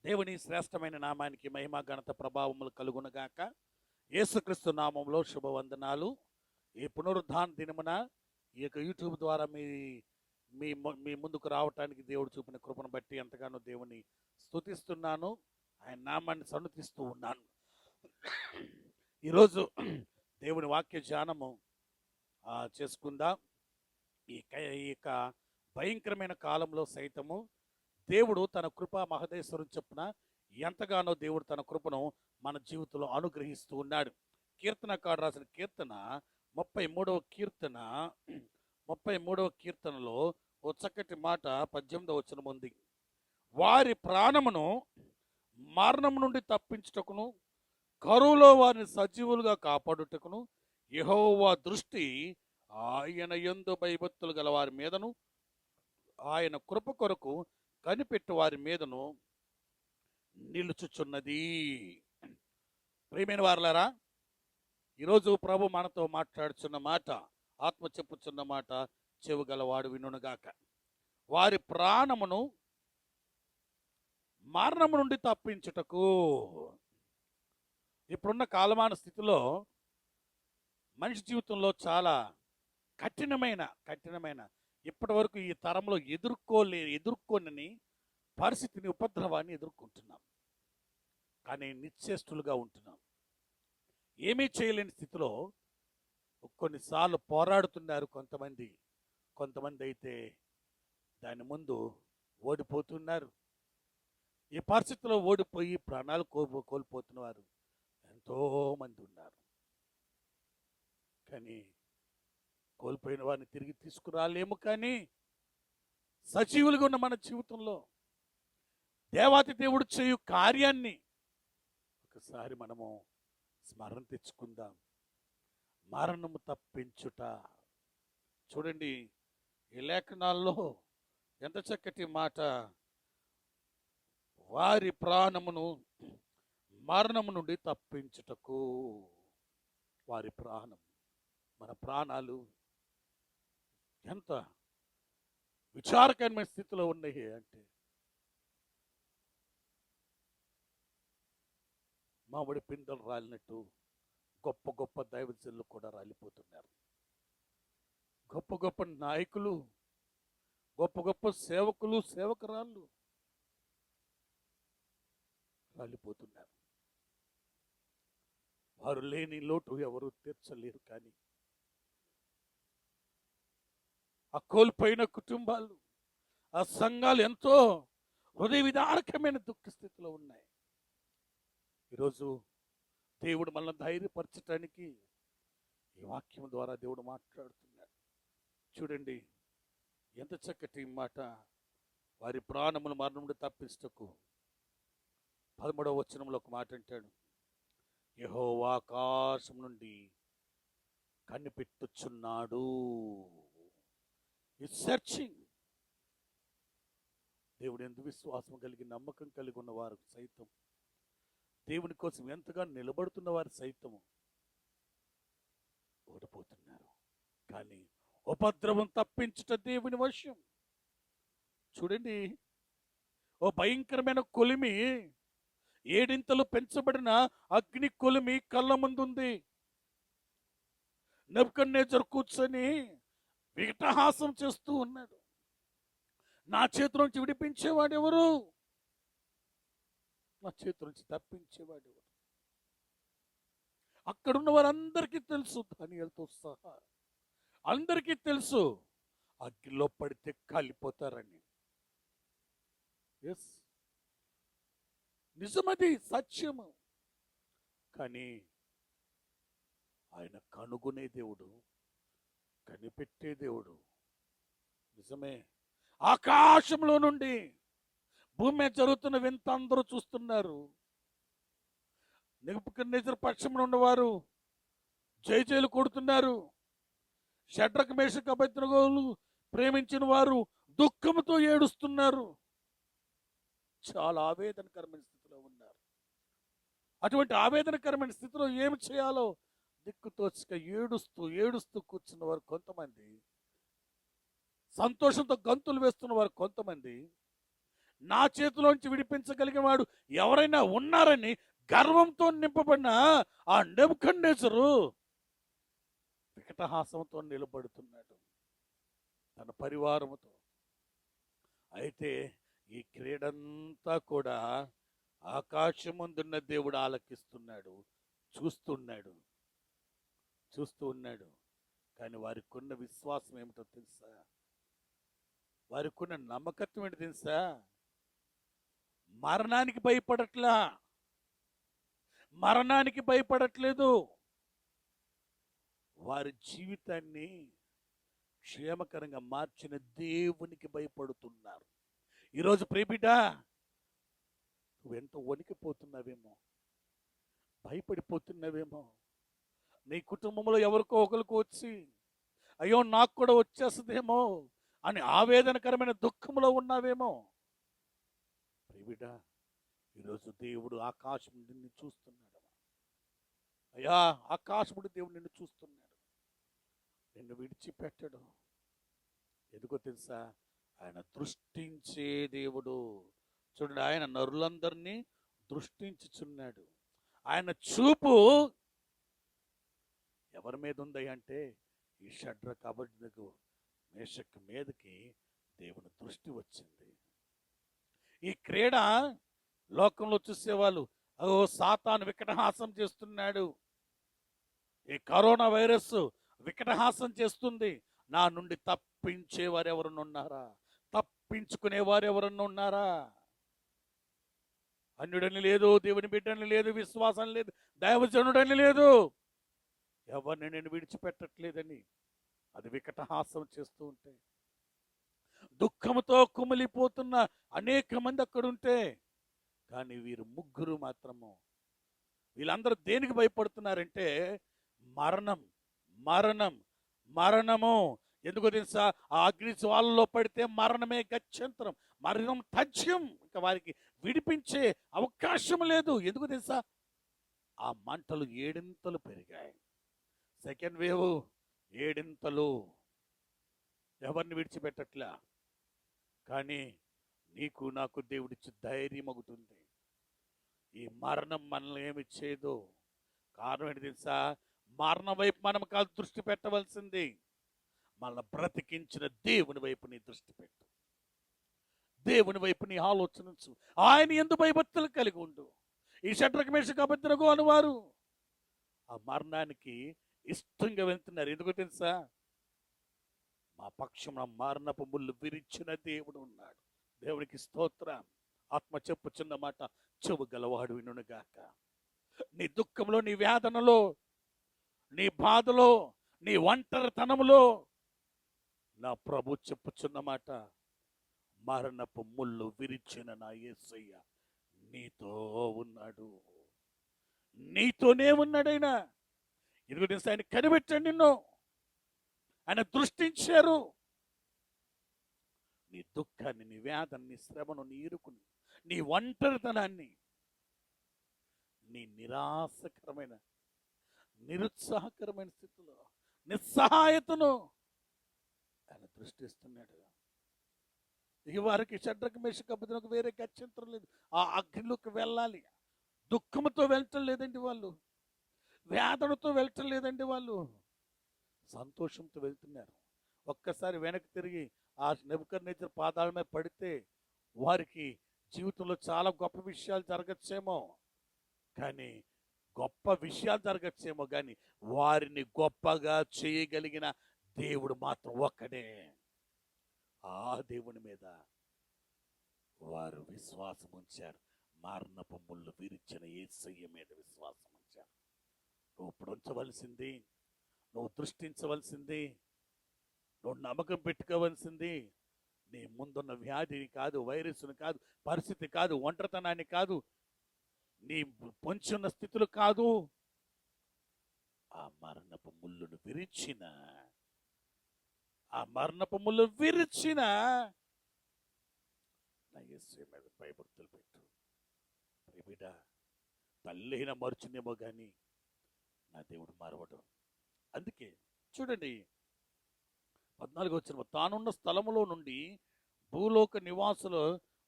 దేవుని శ్రేష్టమైన నామానికి మహిమ ఘనత ప్రభావములు కలుగునగాక. యేసుక్రీస్తు నామంలో శుభవందనాలు. ఈ పునరుద్ధాన దినమున ఈ యొక్క యూట్యూబ్ ద్వారా మీ ముందుకు రావటానికి దేవుడు చూపిన కృపను బట్టి ఎంతగానో దేవుని స్తుతిస్తున్నాను, ఆయన నామాన్ని సన్నుతిస్తూ ఉన్నాను. ఈరోజు దేవుని వాక్య ధ్యానము చేసుకుందాం. ఈ యొక్క భయంకరమైన కాలంలో సైతము దేవుడు తన కృపా మహదేశ్వరం చొప్పున ఎంతగానో దేవుడు తన కృపను మన జీవితంలో అనుగ్రహిస్తూ ఉన్నాడు. కీర్తనకాడు రాసిన కీర్తన 33వ కీర్తనలో ఓ చక్కటి మాట 18వ వచనం ఉంది. వారి ప్రాణమును మరణం నుండి తప్పించుటకును, కరువులో వారిని సజీవులుగా కాపాడుటకును యెహోవా దృష్టి ఆయన యందు భయభక్తులు గల వారి మీదను, ఆయన కృప కొరకు కనిపెట్టు వారి మీదను నిలుచుచున్నది. ప్రియమైన వారలారా, ఈరోజు ప్రభు మనతో మాట్లాడుచున్న మాట, ఆత్మ చెప్పుచున్న మాట చెవుగలవాడు వినుగాక. వారి ప్రాణమును మరణము నుండి తప్పించుటకు. ఇప్పుడున్న కాలమాన స్థితిలో మనిషి జీవితంలో చాలా కఠినమైన ఇప్పటి వరకు ఈ తరంలో ఎదుర్కొనని పరిస్థితిని, ఉపద్రవాన్ని ఎదుర్కొంటున్నాం. కానీ నిశ్చేష్టులుగా ఉంటున్నాం. ఏమీ చేయలేని స్థితిలో కొన్నిసార్లు పోరాడుతున్నారు కొంతమంది అయితే దాని ముందు ఓడిపోతున్నారు. ఈ పరిస్థితిలో ఓడిపోయి ప్రాణాలు కోల్పోతున్నవారు ఎంతోమంది ఉన్నారు. కానీ కోల్పోయిన వారిని తిరిగి తీసుకురాలేము. కానీ సజీవులుగా ఉన్న మన జీవితంలో దేవాతి దేవుడు చేయు కార్యాన్ని ఒకసారి మనము స్మరణ తెచ్చుకుందాం. మరణము తప్పించుట. చూడండి, ఈ లేఖనాల్లో ఎంత చక్కటి మాట. వారి ప్రాణమును మరణము నుండి తప్పించుటకు. వారి ప్రాణం, మన ప్రాణాలు ఎంత విచారకరమైన స్థితిలో ఉన్నాయి అంటే, మామిడి పిందెలు రాలినట్టు గొప్ప గొప్ప దైవజనులు కూడా రాలిపోతున్నారు. గొప్ప గొప్ప నాయకులు, గొప్ప గొప్ప సేవకులు, సేవకురాళ్ళు రాలిపోతున్నారు. వారు లేని లోటు ఎవరు తీర్చలేరు. కానీ ఆ కోల్పోయిన కుటుంబాలు, ఆ సంఘాలు ఎంతో హృదయ విదారకమైన దుఃఖ స్థితిలో ఉన్నాయి. ఈరోజు దేవుడు మనల్ని ధైర్యపరచటానికి ఈ వాక్యం ద్వారా దేవుడు మాట్లాడుతున్నాడు. చూడండి ఎంత చక్కటి మాట. వారి ప్రాణములు మరణం నుండి తప్పించుటకు 13వ వచనంలో ఒక మాట అంటాడు. యెహోవా ఆకాశం నుండి కనిపెట్టుచున్నాడు. ఈ సెర్చింగ్. దేవుడు ఎందు విశ్వాసం కలిగి నమ్మకం కలిగి ఉన్న వారు సైతం, దేవుని కోసం ఎంతగా నిలబడుతున్న వారు సైతము ఓడిపోతున్నారు. కానీ ఉపద్రవం తప్పించుట దేవుని వశం. చూడండి, ఓ భయంకరమైన కొలిమి, ఏడింతలు పెంచబడిన అగ్ని కొలిమి కళ్ళ ముందుంది. నెబుకద్నెజరు కూర్చొని వికటహాసం చేస్తూ ఉన్నాడు. నా చేతి నుంచి విడిపించేవాడు ఎవరు? నా చేతి నుంచి తప్పించేవాడు ఎవరు? అక్కడున్న వారందరికీ తెలుసు, దానియేలుతో సహా అందరికీ తెలుసు, అగ్నిలో పడితే కాలిపోతారని. ఎస్, నిజమది, సత్యము. కానీ ఆయన కనుగొనే దేవుడు, కనిపెట్టే దేవుడు. నిజమే, ఆకాశంలో నుండి భూమి మీద జరుగుతున్న వింత అందరూ చూస్తున్నారు. నెబుకద్నెజరు పక్షంలో ఉన్నవారు జయజయలు కొడుతున్నారు. షడ్రకు మేషకు అబేద్నెగోలు ప్రేమించిన వారు దుఃఖంతో ఏడుస్తున్నారు. చాలా ఆవేదనకరమైన స్థితిలో ఉన్నారు. అటువంటి ఆవేదనకరమైన స్థితిలో ఏమి చేయాలో దిక్కుతోచక ఏడుస్తూ కూర్చున్న వారు కొంతమంది, సంతోషంతో గంతులు వేస్తున్న వారు కొంతమంది, నా చేతిలోంచి విడిపించగలిగిన వాడు ఎవరైనా ఉన్నారని గర్వంతో నింపబడిన ఆ నెబుకద్నెజరు వికటహాసంతో నిలబడుతున్నాడు తన పరివారముతో. అయితే ఈ క్రీడంతా కూడా ఆకాశముందున్న దేవుడు ఆలకిస్తున్నాడు, చూస్తున్నాడు చూస్తూ ఉన్నాడు. కానీ వారికి ఉన్న విశ్వాసం ఏమిటో తెలుసా? వారికి ఉన్న నమ్మకత్వం ఏంటో తెలుసా? మరణానికి భయపడట్లేదు. వారి జీవితాన్ని క్షేమకరంగా మార్చిన దేవునికి భయపడుతున్నారు. ఈరోజు ప్రియబిడ్డ, నువ్వెంతో వణికిపోతున్నావేమో, భయపడిపోతున్నావేమో. నీ కుటుంబంలో ఎవరికో ఒకరికి వచ్చి అయ్యో నాకు కూడా వచ్చేస్తుందేమో అని ఆవేదనకరమైన దుఃఖంలో ఉన్నావేమో. ప్రియబిడ్డ, ఈరోజు దేవుడు ఆకాశం నిన్ను చూస్తున్నాడు. అయ్యా, ఆకాశముడు దేవుడు నిన్ను చూస్తున్నాడు, నిన్ను విడిచిపెట్టడు. ఎందుకో తెలుసా? ఆయన దృష్టించే దేవుడు. చూడండి, ఆయన నరులందరినీ దృష్టించుచున్నాడు. ఆయన చూపు ఎవరి మీద ఉంది అంటే ఈ షడ్రక్ అబేద్నెగో మేషక్ మీదకి దేవుని దృష్టి వచ్చింది. ఈ క్రీడ లోకంలో చూసేవాళ్ళు ఓ సాతాను వికటహాసం చేస్తున్నాడు, ఈ కరోనా వైరస్ వికటహాసం చేస్తుంది, నా నుండి తప్పించేవారు ఎవరన్నా ఉన్నారా? తప్పించుకునేవారు ఎవరన్నా ఉన్నారా? అన్యుడని లేదు, దేవుని బిడ్డని లేదు, విశ్వాసం లేదు, దైవజనుడని లేదు, ఎవరిని నేను విడిచిపెట్టట్లేదని అది వికటహాసం చేస్తూ ఉంటే, దుఃఖంతో కుమిలిపోతున్న అనేక మంది అక్కడుంటే, కానీ వీరు ముగ్గురు మాత్రము, వీళ్ళందరూ దేనికి భయపడుతున్నారంటే మరణం మరణం మరణము. ఎందుకో తెలుసా? ఆ అగ్ని జ్వాలలో పడితే మరణమే గత్యంతరం, మరణం తథ్యం. ఇంకా వారికి విడిపించే అవకాశం లేదు. ఎందుకు తెలుసా? ఆ మంటలు ఏడింతలు పెరిగాయి. సెకండ్ వేవ్ ఏడింతలు. ఎవరిని విడిచిపెట్టట్లా. కానీ నీకు నాకు దేవుడిచ్చి ధైర్యం ఒకటి ఉంది. ఈ మరణం మనల్ని ఏమి చేయదు. కారణం ఏంటి తెలుసా? మరణం వైపు మనం కాదు దృష్టి పెట్టవలసింది, మనల్ని బ్రతికించిన దేవుని వైపు నీ దృష్టి పెట్టు. దేవుని వైపు నీ ఆలోచన, ఆయన యందు భయభక్తులు కలిగి ఉండు. ఈ షడ్రక్ మేషక్ అబేద్నెగో అనువారు ఆ మరణానికి ఇష్టంగా వెళ్తున్నారు. ఎందుకో తెలుసా? మా పక్షమున మరణపు ముళ్ళు విరిచిన దేవుడు ఉన్నాడు. దేవునికి స్తోత్రం. ఆత్మ చెప్పుచున్న మాట చెవు గలవాడు వినుగాక. నీ దుఃఖంలో, నీ వేదనలో, నీ బాధలో, నీ ఒంటరితనములో నా ప్రభు చెప్పుచున్న మాట, మరణపు ముళ్ళు విరిచిన నా యేసయ్య నీతో ఉన్నాడు, నీతోనే ఉన్నాడైనా. ఇదిగో తెలుసా, ఆయన కనిపెట్టాడు నిన్ను, ఆయన దృష్టించారు. నీ దుఃఖాన్ని, నీ వేదన్ని, నీ శ్రమను, నీ ఇరుకుని, నీ ఒంటరితనాన్ని, నీ నిరాశకరమైన, నిరుత్సాహకరమైన స్థితిలో, నిస్సహాయతను ఆయన దృష్టిస్తున్నాడు. ఇక వారికి షడ్రక్ మేషక్ అబేద్నెగో వేరే గత్యంతరం లేదు. ఆ అగ్నిలోకి వెళ్ళాలి. దుఃఖంతో వెళ్ళటం లేదండి వాళ్ళు, వేదనతో వెళ్ళటం లేదండి వాళ్ళు, సంతోషంతో వెళ్తున్నారు. ఒక్కసారి వెనక్కి తిరిగి ఆ నెబుకద్నెజర్ పాదాల మీద పడితే వారికి జీవితంలో చాలా గొప్ప విషయాలు జరగచ్చేమో, కానీ వారిని గొప్పగా చేయగలిగిన దేవుడు మాత్రం ఒక్కడే. ఆ దేవుని మీద వారు విశ్వాసం ఉంచారు. మరణపు ముళ్ళు విరిచిన యేసయ్య మీద విశ్వాసం ఉంచారు. నువ్వు ఇప్పుడు ఉంచవలసింది, నువ్వు దృష్టించవలసింది, నువ్వు నమ్మకం పెట్టుకోవలసింది నీ ముందున్న వ్యాధిని కాదు, వైరస్ను కాదు, పరిస్థితి కాదు, ఒంటరితనాన్ని కాదు, నీ పొంచున్న స్థితులు కాదు. ఆ మరణపు ముళ్ళును విరిచిన, నా యేసయ్య మీద భయభక్తులు పెట్టు. బిడ్డ, తల్లైన మరుచునేమో కానీ నా దేవుడు మరవడు. అందుకే చూడండి 14వ వచనం, తానున్న స్థలములో నుండి భూలోక నివాసులు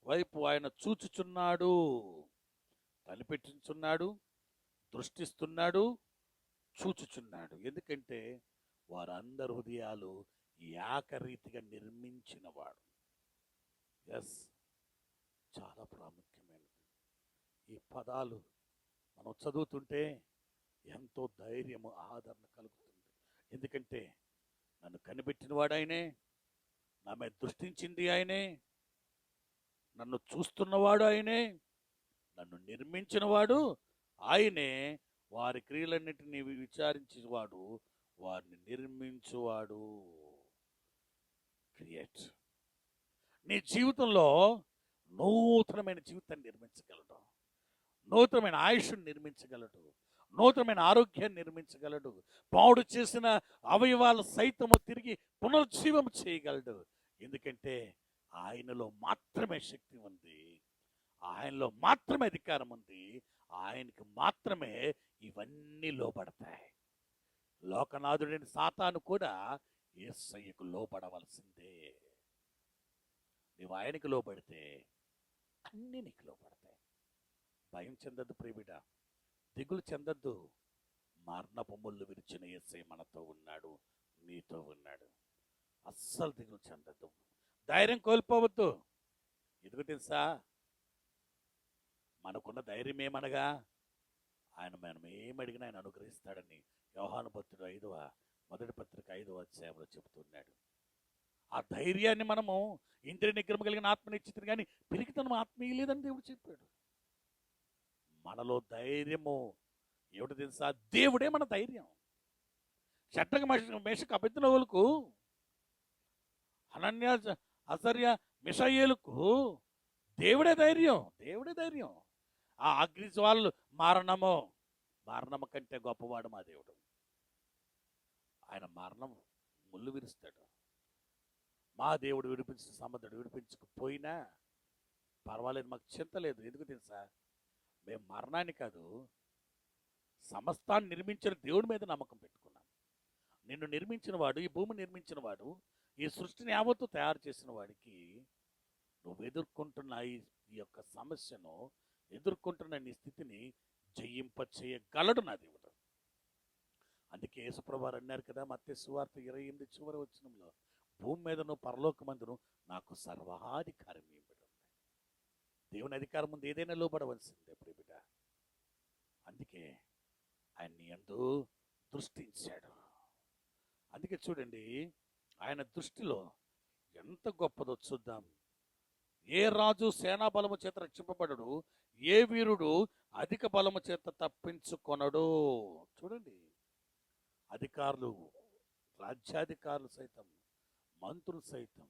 వైపు ఆయన చూచుచున్నాడు, కనిపెట్టుచున్నాడు, దృష్టిస్తున్నాడు, చూచుచున్నాడు. ఎందుకంటే వారందరి హృదయాలు ఏకరీతిగా నిర్మించినవాడు. ఎస్, చాలా ప్రాముఖ్యమైనది. ఈ పదాలు మనం చదువుతుంటే ఎంతో ధైర్యము, ఆదరణ కలుగుతుంది. ఎందుకంటే నన్ను కనిపెట్టినవాడు ఆయనే, నా మీద దృష్టించింది ఆయనే, నన్ను చూస్తున్నవాడు ఆయనే, నన్ను నిర్మించినవాడు ఆయనే, వారి క్రియలన్నిటినీ విచారించేవాడు, వారిని నిర్మించువాడు. క్రియేట్. నీ జీవితంలో నూతనమైన జీవితాన్ని నిర్మించగలడు, నూతనమైన ఆయుష్ను నిర్మించగలడు, నూతనమైన ఆరోగ్యాన్ని నిర్మించగలడు, పాడు చేసిన అవయవాలు సైతము తిరిగి పునరుజ్జీవం చేయగలడు. ఎందుకంటే ఆయనలో మాత్రమే శక్తి ఉంది, ఆయనలో మాత్రమే అధికారం ఉంది, ఆయనకి మాత్రమే ఇవన్నీ లోపడతాయి. లోకనాథుడైన సాతాను కూడా యేసయ్యకు లోపడవలసిందే. నీవు ఆయనకు లోపడితే అన్నీ నీకు లోపడతాయి. భయం చెందద్దు ప్రియబిడ్డ, దిగులు చెందద్దు. మరణపు ముళ్ళు విరిచిన యేసయ్య మనతో ఉన్నాడు, నీతో ఉన్నాడు. అస్సలు దిగులు చెందద్దు, ధైర్యం కోల్పోవద్దు. ఎందుకు తెలుసా? మనకున్న ధైర్యం ఏమనగా ఆయన మనం ఏమడిగినా ఆయన అనుగ్రహిస్తాడని యోహాను భక్తుడు 5వ మొదటి పత్రిక 5వ అధ్యాయంలో చెబుతున్నాడు. ఆ ధైర్యాన్ని మనము ఇంద్రియ నిగ్రహం కలిగిన ఆత్మనిచ్చితుంది, కానీ పిరికితనం ఆత్మీయ లేదని దేవుడు చెప్పాడు. మనలో ధైర్యము ఏమిటి తెలుసా? దేవుడే మన ధైర్యం. షడ్రక మేషక అబెద్నెగోలకు, హనన్యా అజర్యా మిషాయేలుకు దేవుడే ధైర్యం, దేవుడే ధైర్యం. ఆ అగ్ని జ్వాలలు మరణము కంటే గొప్పవాడు మా దేవుడు. ఆయన మరణం ముళ్ళు విరుస్తాడు. మా దేవుడు విడిపించిన సముద్రుడు విడిపించకపోయినా పర్వాలేదు, మాకు చింత లేదు. ఎందుకు తెలుసా? మేము మరణాన్ని కాదు, సమస్తాన్ని నిర్మించిన దేవుడి మీద నమ్మకం పెట్టుకున్నాం. నిన్ను నిర్మించిన వాడు, ఈ భూమి నిర్మించిన వాడు, ఈ సృష్టిని యావత్తు తయారు చేసిన వాడికి నువ్వు ఎదుర్కొంటున్న ఈ యొక్క సమస్యను, ఎదుర్కొంటున్న నీ స్థితిని జయింప చేయగలడు నా దేవుడు. అందుకే యేసుప్రభువారు అన్నారు కదా, మత్తయి సువార్త 28 చివరి వచనంలో, భూమి మీదను పరలోకమందును నాకు సర్వాధికారం ఇవ్వబడి ఉంది. దేవుని అధికారం ముందు ఏదైనా లోబడవలసిందే ప్రియబిడ్డ. అందుకే ఆయన నీ యందు దృష్టించాడు. అందుకే చూడండి, ఆయన దృష్టిలో ఎంత గొప్పదో చూద్దాం. ఏ రాజు సేనా బలము చేత రక్షింపబడడు, ఏ వీరుడు అధిక బలము చేత తప్పించుకొనడు. చూడండి, అధికారులు, రాజ్యాధికారులు సైతం, మంత్రులు సైతం,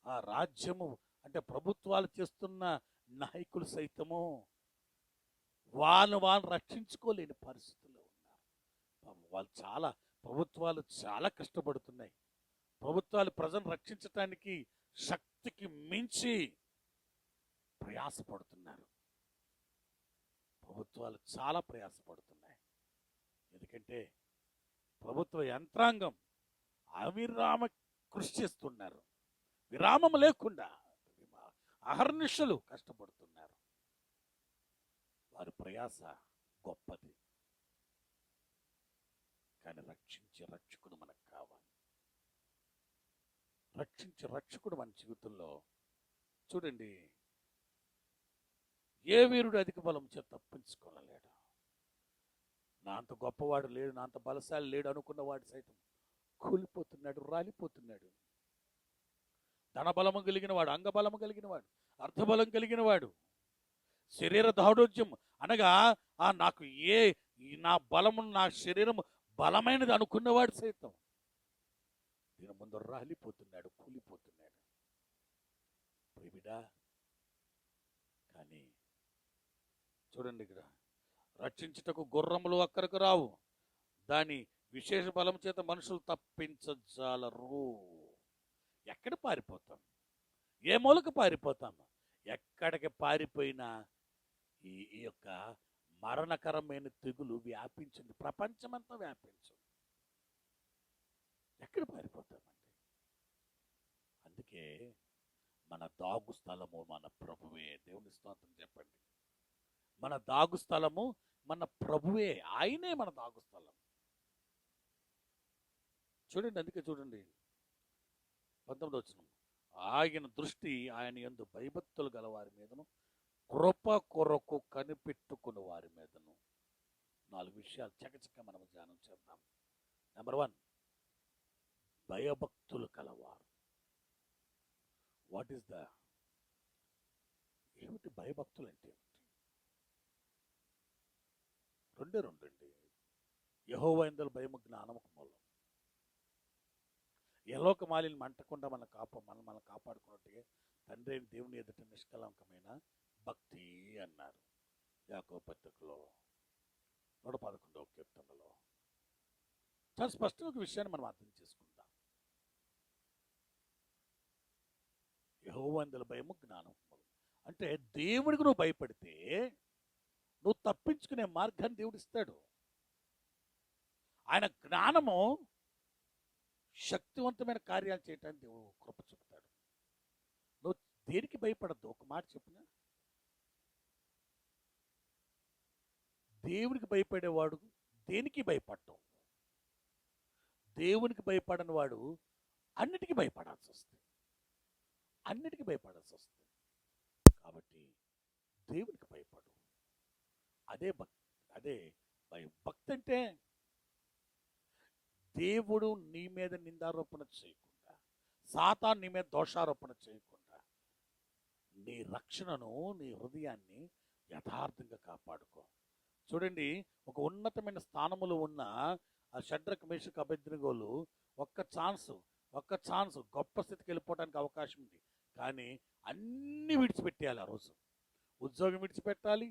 ఆ రాజ్యము అంటే ప్రభుత్వాలు చేస్తున్న నాయకులు సైతము వాళ్ళు రక్షించుకోలేని పరిస్థితుల్లో ఉన్నారు. వాళ్ళు ప్రభుత్వాలు చాలా కష్టపడుతున్నాయి. ప్రభుత్వాలు ప్రజలను రక్షించటానికి శక్తికి మించి ప్రయాసపడుతున్నారు. ప్రభుత్వాలు చాలా ప్రయాసపడుతున్నాయి. ఎందుకంటే ప్రభుత్వ యంత్రాంగం అవిరామ కృషి చేస్తున్నారు. విరామం లేకుండా అహర్నిశలు కష్టపడుతున్నారు. వారి ప్రయాస గొప్పది. కానీ రక్షించే రక్షకుడు మనకు కావాలి. రక్షించే రక్షకుడు మన జీవితంలో చూడండి, ఏ వీరుడు అధిక బలం చేత తప్పించుకోలేడు. నా అంత గొప్పవాడు లేడు, నా అంత బలశాలి లేడు అనుకున్నవాడు సైతం కూలిపోతున్నాడు, రాలిపోతున్నాడు. ధనబలము కలిగిన వాడు, అంగబలము కలిగిన వాడు, అర్థబలం కలిగిన వాడు, శరీర దాఢ్యం అనగా నాకు నా బలము, నా శరీరము బలమైనది అనుకున్నవాడు సైతం దీని ముందు రాలిపోతున్నాడు, కూలిపోతున్నాడు. ప్రియబిడా, కానీ చూడండి, ఇక్కడ రక్షించుటకు గుర్రములు అక్కడికి రావు, దాని విశేష బలం చేత మనుషులు తప్పించజాలరు. ఎక్కడ పారిపోతాం? ఏ మూలకు పారిపోతాం? ఎక్కడికి పారిపోయినా ఈ యొక్క మరణకరమైన తెగులు వ్యాపించింది, ప్రపంచమంతా వ్యాపించింది. ఎక్కడ పారిపోతామండి? అందుకే మన దాగు స్థలము మన ప్రభువే. దేవుని స్తోత్రం చెప్పండి. మన దాగు స్థలము మన ప్రభువే. ఆయనే మన దాగు స్థలం. చూడండి, అందుకే చూడండి 19వ వచనం. ఆయన దృష్టి ఆయన యందు భయభక్తులు గల వారి మీదను కృప కొరకు కనిపెట్టుకుని వారి మీదను. 4 విషయాలు చకచక మనం ధ్యానం చేద్దాం. నెంబర్ 1, భయభక్తులు కలవారు. వాట్ ఈస్ ఏమిటి భయభక్తులు అంటే ఏమిటి? రెండండి. యెహోవా యందు భయము జ్ఞానముకు మూలం. ఎలోక మాలిని మంటకుండా మనం కాపాడుకున్నట్టుగా తండ్రి అయిన దేవుని ఎదుట నిష్కలంకమైన భక్తి అన్నారు యాకోబు పత్రికలో 111వ కీర్తనలో. చాలా స్పష్టంగా ఒక విషయాన్ని మనం అర్థం చేసుకుందాం. యెహోవా యందు భయము జ్ఞానం అంటే దేవుడికి నువ్వు భయపడితే నువ్వు తప్పించుకునే మార్గాన్ని దేవుడు ఇస్తాడు. ఆయన జ్ఞానము శక్తివంతమైన కార్యాలు చేయటానికి దేవుడు కృప చూపుతాడు. నువ్వు దేనికి భయపడద్దు. ఒక మాట చెప్పిన, దేవునికి భయపడేవాడు దేనికి భయపడ్డం. దేవునికి భయపడని వాడు అన్నిటికీ భయపడాల్సి వస్తుంది. కాబట్టి దేవునికి భయపడు. అదే భక్తి అంటే దేవుడు నీ మీద నిందారోపణ చేయకుండా, సాతాను నీ మీద దోషారోపణ చేయకుండా, నీ రక్షణను, నీ హృదయాన్ని యథార్థంగా కాపాడుకో. చూడండి, ఒక ఉన్నతమైన స్థానములో ఉన్న ఆ షడ్రక్ మేషక్ అబేద్నెగోలు ఒక్క ఛాన్స్ గొప్ప స్థితికి వెళ్ళిపోవడానికి అవకాశం ఉంది. కానీ అన్నీ విడిచిపెట్టేయాలి. ఆ రోజు ఉద్యోగం విడిచిపెట్టాలి,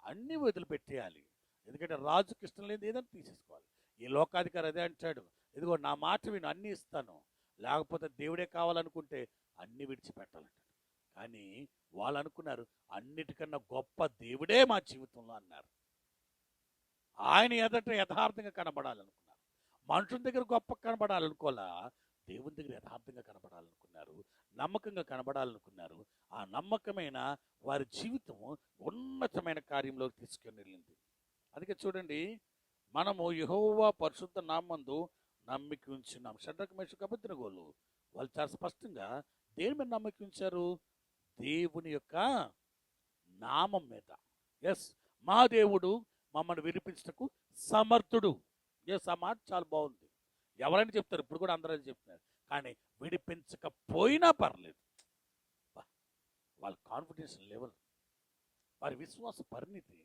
అన్నీ వదిలిపెట్టేయాలి. ఎందుకంటే రాజుకి ఇష్టం లేదు, ఏదైనా తీసేసుకోవాలి. ఈ లోకాధికారి అదే అంటాడు, ఇదిగో నా మాట విను, అన్నీ ఇస్తాను, లేకపోతే దేవుడే కావాలనుకుంటే అన్నీ విడిచిపెట్టాలంటాడు. కానీ వాళ్ళు అనుకున్నారు అన్నిటికన్నా గొప్ప దేవుడే మా జీవితంలో అన్నారు. ఆయన ఎదుట యథార్థంగా కనబడాలనుకున్నారు. మనుషుల దగ్గర గొప్ప కనబడాలనుకోలా, దేవుని దగ్గర యథార్థంగా కనబడాలనుకున్నారు, నమ్మకంగా కనబడాలనుకున్నారు. ఆ నమ్మకమైన వారి జీవితం ఉన్నతమైన కార్యంలోకి తీసుకొని వెళ్ళింది. అందుకే చూడండి, మనము యెహోవా పరిశుద్ధ నామందు నమ్మిక ఉంచున్నాం. షడ్రక్ మేషక్ అబేద్నెగోలు వాళ్ళు చాలా స్పష్టంగా దేని మీద నమ్మిక ఉంచారు? దేవుని యొక్క నామం మీద. ఎస్, మా దేవుడు మమ్మల్ని విడిపించటకు సమర్థుడు. ఎస్, ఆ మాట చాలా బాగుంది. ఎవరైనా చెప్తారు, ఇప్పుడు కూడా అందరూ చెప్తున్నారు. కానీ విడిపించకపోయినా పర్లేదు. వాళ్ళ కాన్ఫిడెన్స్ లెవెల్, వారి విశ్వాస పరిణితి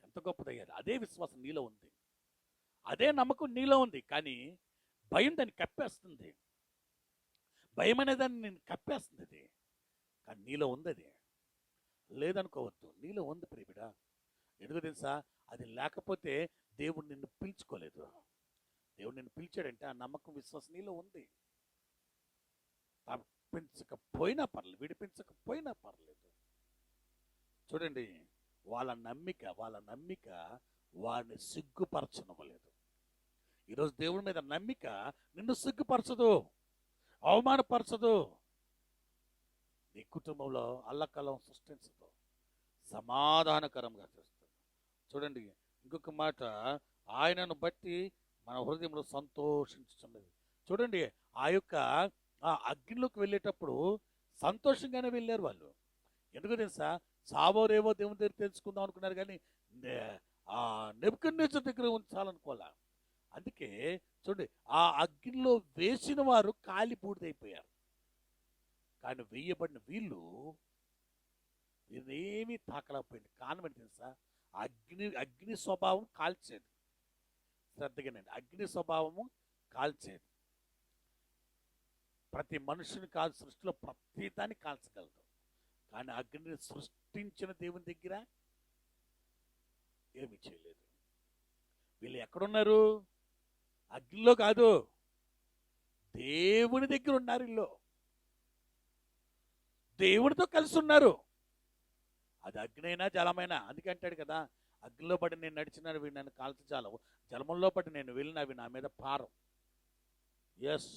ఎంత గొప్పదయ్యారు. అదే విశ్వాసం నీలో ఉంది, అదే నమ్మకం నీలో ఉంది. కానీ భయం దాన్ని కప్పేస్తుంది. భయం అనేదాన్ని నేను కప్పేస్తుంది. అది కానీ నీలో ఉంది. అది లేదనుకోవద్దు, నీలో ఉంది ప్రియబిడా. ఎందుకు తెలుసా? అది లేకపోతే దేవుడు నిన్ను పిలుచుకోలేదు. దేవుడు నిన్ను పిలిచాడంటే ఆ నమ్మకం, విశ్వాసం నీలో ఉంది. తప్పించకపోయినా పర్లేదు, విడిపించకపోయినా పర్లేదు. చూడండి, వాళ్ళ నమ్మిక వారిని సిగ్గుపరచనవ్వలేదు. ఈరోజు దేవుడి మీద నమ్మిక నిన్ను సిగ్గుపరచదు, అవమానపరచదు, నీ కుటుంబంలో అల్లకల్లం సృష్టించదు, సమాధానకరంగా చేస్తుంది. చూడండి, ఇంకొక మాట, ఆయనను బట్టి మన హృదయంలో సంతోషించుతున్నది. చూడండి, ఆ అగ్నిలోకి వెళ్ళేటప్పుడు సంతోషంగానే వెళ్ళారు వాళ్ళు. ఎందుకు తెలుసా? సావోరేవో దేవుని దగ్గర తెలుసుకుందాం అనుకున్నారు, కానీ ఆ నెబుకద్నెజర్ దగ్గర ఉంచాలనుకోలే. అందుకే చూడండి, ఆ అగ్నిలో వేసిన వారు కాలి బూడిదైపోయారు. కానీ వేయబడిన వీళ్ళేమీ తాకలేకపోయింది. కారణం ఏంటి తెలుసా? అగ్ని స్వభావం కాల్చేది. శ్రద్ధగానండి, అగ్ని స్వభావము కాల్చేది. ప్రతి మనుషుని కాదు, సృష్టిలో ప్రతి దాన్ని కాల్చగలదు. కానీ అగ్నిని సృష్టించిన దేవుని దగ్గర ఏమీ చేయలేదు. వీళ్ళు ఎక్కడున్నారు? అగ్నిలో కాదు, దేవుని దగ్గర ఉన్నారు. వీళ్ళు దేవుడితో కలిసి ఉన్నారు. అది అగ్నైనా జలమైనా. అందుకే అంటాడు కదా, అగ్నిలో పడి నేను నడిచినాను, వీడు నన్ను కాల్చజాలవు, జలముల్లో పడి నేను వెళ్ళిన అవి నా మీద పారం. ఎస్,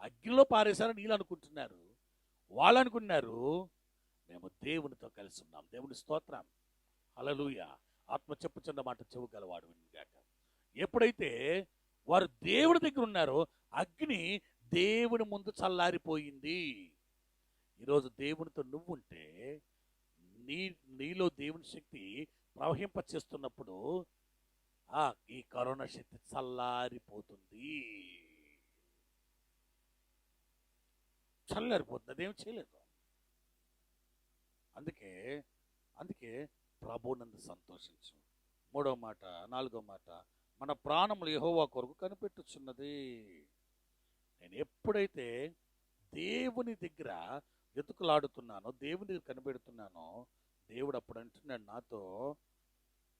అగ్నిలో పారేశారని నీళ్ళు అనుకుంటున్నారు. వాళ్ళు అనుకున్నారు మేము దేవునితో కలిసి ఉన్నాం. దేవుని స్తోత్రం, హల్లెలూయా. ఆత్మ చెప్పుచున్న మాట చెవు గలవాడు వినుగాక. ఎప్పుడైతే వారు దేవుడి దగ్గర ఉన్నారో అగ్ని దేవుని ముందు చల్లారిపోయింది. ఈరోజు దేవునితో నువ్వుంటే నీలో దేవుని శక్తి ప్రవహింపచేస్తున్నప్పుడు ఈ కరోనా శక్తి చల్లారిపోతుంది. చల్లారిపోతుంది, అదేం చేయలేదు. అందుకే అందుకే ప్రభువునందు సంతోషించు. 3వ మాట, 4వ మాట, మన ప్రాణములు యెహోవా కొరకు కనిపెట్టుచున్నది. నేను ఎప్పుడైతే దేవుని దగ్గర వెతుకులాడుతున్నానో, దేవుని దగ్గర కనిపెడుతున్నానో, దేవుడు అప్పుడు అంటున్నాడు నాతో,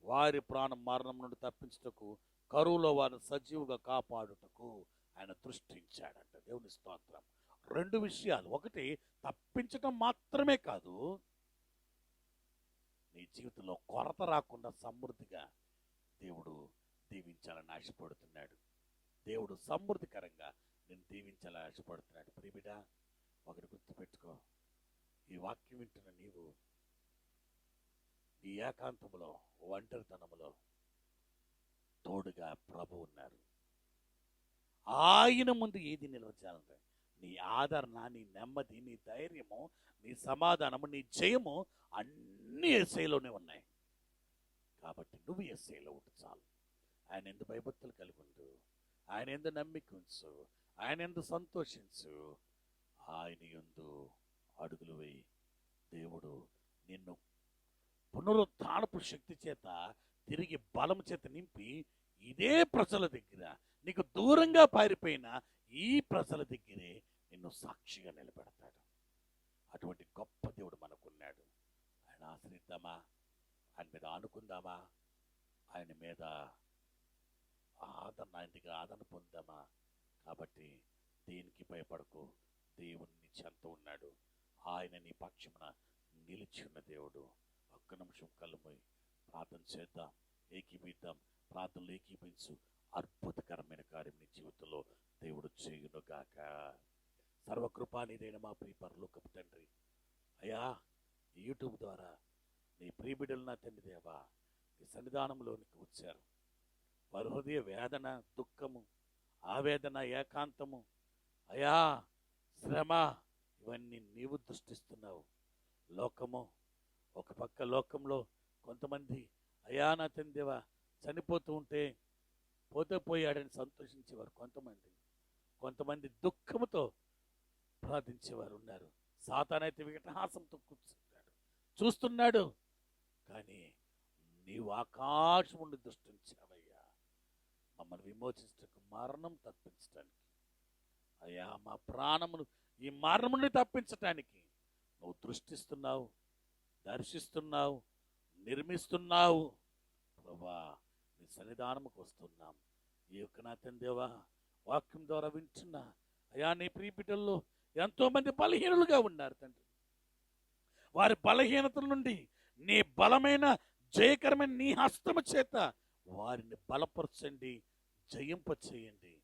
వారి ప్రాణం మరణం నుండి తప్పించుటకు, కరువులో వారిని సజీవుగా కాపాడుటకు ఆయన దృష్టించాడంట. దేవుని స్తోత్రం. 2 విషయాలు. ఒకటి, తప్పించటం మాత్రమే కాదు, నీ జీవితంలో కొరత రాకుండా సమృద్ధిగా దేవుడు దీవించాలని ఆశపడుతున్నాడు. దేవుడు సమృద్ధికరంగా నేను దీవించాలని ఆశపడుతున్నాడు. ప్రియబిడ్డ, ఒకటి గుర్తుపెట్టుకో, ఈ వాక్యం వింటున్న నీవు ఈ ఏకాంతములో, ఒంటరితనములో తోడుగా ప్రభు ఉన్నారు. ఆయన ముందు ఏది నిలవచాలంటే నీ ఆదరణ, నీ నెమ్మది, నీ ధైర్యము, నీ సమాధానము, నీ జయము అన్ని యేసయ్యలోనే ఉన్నాయి. కాబట్టి నువ్వు యేసయ్యలో ఉంటు చాలు. ఆయన ఎందు భయభక్తులు కలిగి ఉండు, ఆయన ఎందు నమ్మిక ఉంచు, ఆయన ఎందు సంతోషించు, ఆయన యందు అడుగులు వేయి. దేవుడు నిన్ను పునరుత్థానపు శక్తి చేత, తిరిగి బలం చేత నింపి ఇదే ప్రజల దగ్గర, నీకు దూరంగా పారిపోయిన ఈ ప్రజల దగ్గరే నిన్ను సాక్షిగా నిలబెడతాడు. అటువంటి గొప్ప దేవుడు మనకున్నాడు. ఆయన ఆశ్రయిద్దామా? ఆయన మీద ఆనుకుందామా? ఆయన మీద ఆయన దగ్గర ఆదరణ పొందామా? కాబట్టి దేనికి భయపడకు, దేవుని నీ చెంత ఉన్నాడు. ఆయన నీ పక్షమున నిలిచి ఉన్న దేవుడు. ఒక్క నిమిషం కళ్ళు మూయి ప్రార్థన చేద్దాం, ఏకీపిద్దాం. ప్రార్థనలు ఏకీపించు. అద్భుతకరమైన కార్యం నీ జీవితంలో దేవుడు చేయునుగాక. సర్వకృపానిదైన మా ప్రియ పరలోకపు తండ్రి, అయ్యా, ఈ యూట్యూబ్ ద్వారా నీ ప్రియ బిడ్డలు నా తండ్రి దేవా, నీ సన్నిధానంలోనికి వచ్చారు. వారి హృదయ వేదన, దుఃఖము, ఆవేదన, ఏకాంతము, అయా, శ్రమ, ఇవన్నీ నీవు దృష్టిస్తున్నావు. లోకము, ఒక పక్క లోకంలో కొంతమంది అయా నా తండ్రి దేవా చనిపోతూ ఉంటే పోతే పోయాడని సంతోషించేవారు కొంతమంది దుఃఖముతో ప్రార్థించేవారు ఉన్నారు. సాతానైతే వికటహాసంతో కూర్చుంటాడు, చూస్తున్నాడు. కానీ నీవు ఆకాశం నుండి దృష్టించావయ్యా, మమ్మల్ని విమోచించడానికి, మరణం తప్పించడానికి. అయ్యా, మా ప్రాణమును ఈ మరణం నుండి తప్పించటానికి నువ్వు దృష్టిస్తున్నావు, దర్శిస్తున్నావు, నిర్మిస్తున్నావు. ప్రభా, నీ సన్నిధానముకు వస్తున్నాం. ఈ యొక్క నా తండ్రి దేవా, వాక్యం ద్వారా వింటున్నా అయా, నీ ప్రియ బిడ్డల్లో ఎంతో మంది బలహీనులుగా ఉన్నారు తండ్రి. వారి బలహీనతల నుండి నీ బలమైన జయకరమైన నీ హస్తము చేత వారిని బలపరచండి, జయింపచేయండి,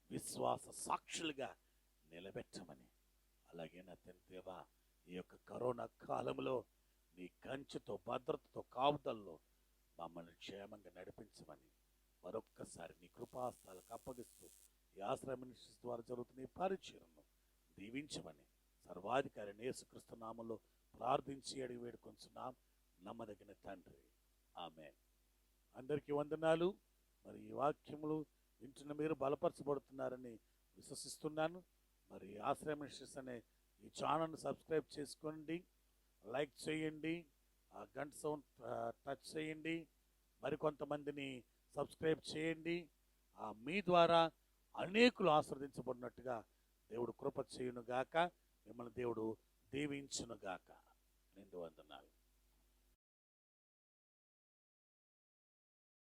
విశ్వాస సాక్షులుగా నిలబెట్టమని. అలాగే నా తండ్రి దేవా, ఈ యొక్క కరోనా కాలంలో నీ కంచెతో, భద్రతతో, కాపుదల్లో మమ్మల్ని క్షేమంగా నడిపించమని మరొక్కసారి నీ కృపాస్తాలకు అప్పగిస్తూ ఈ ఆశ్రయ మినిస్ట్రీస్ ద్వారా జరుగుతున్న ఈ పరిచర్యను దీవించమని సర్వాధికారి యేసుక్రీస్తు నామములో ప్రార్థించి అడిగి వేడుకొంచున్నాం నమ్మదగిన తండ్రి, ఆమేన్. అందరికీ వందనాలు. మరి ఈ వాక్యములు వింటున్న మీరు బలపరచబడుతున్నారని విశ్వసిస్తున్నాను. మరి ఆశ్రయ మినిస్ట్రీస్ అనే ఈ ఛానల్ని సబ్స్క్రైబ్ చేసుకోండి, లైక్ చేయండి, ఆ గంట సౌండ్ టచ్ చేయండి, మరికొంతమందిని సబ్స్క్రైబ్ చేయండి. మీ ద్వారా అనేకులు ఆశీర్వదించబడినట్టుగా దేవుడు కృప చేయునుగాక. మిమ్మల్ని దేవుడు దీవించునుగాక. నిండు వందనాలు.